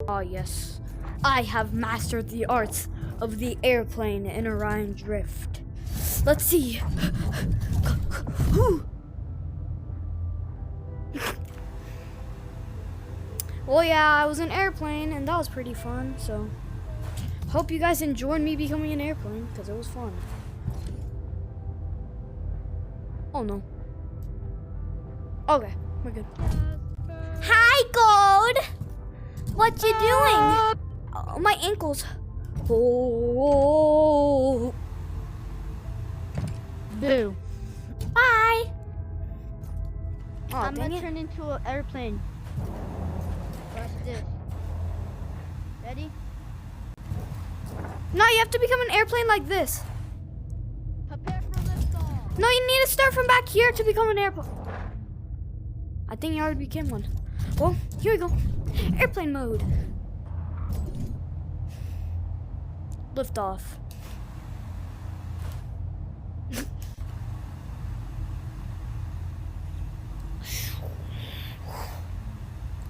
Ah, yes. I have mastered the arts of the airplane in Orion Drift. Let's see. Well, yeah, I was an airplane, and that was pretty fun, so hope you guys enjoyed me becoming an airplane, because it was fun. Oh, no. Okay, we're good. Hi, Gold! What you doing? Oh, my ankles. Oh. Boo. Bye. Oh, I'm dang gonna it. turn into an airplane. Watch this. Ready? No, you have to become an airplane like this. Prepare for liftoff. No, you need to start from back here to become an airplane. I think you already became one. Well, here we go. Airplane mode. Lift off.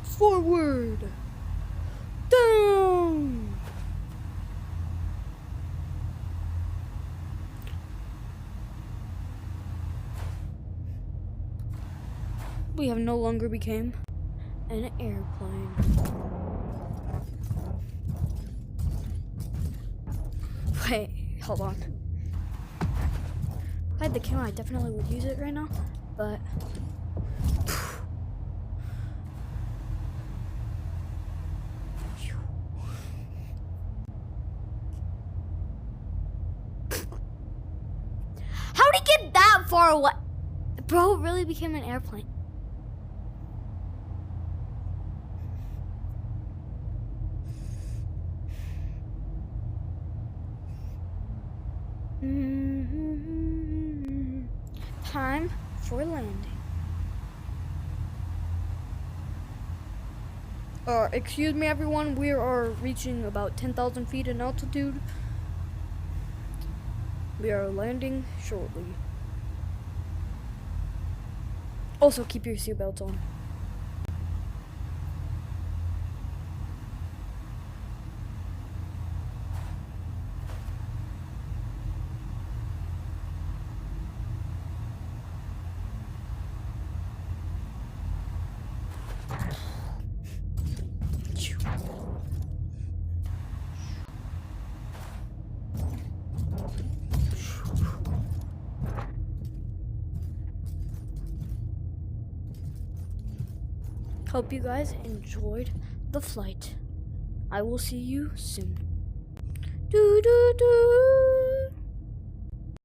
Forward. Down. We have no longer became an airplane. Wait, hold on. If I had the camera, I definitely would use it right now, but how'd he get that far away? Bro really became an airplane. Time for landing. Excuse me everyone, we are reaching about 10,000 feet in altitude. We are landing shortly. Also keep your seatbelts on. Hope you guys enjoyed the flight. I will see you soon. Do do do.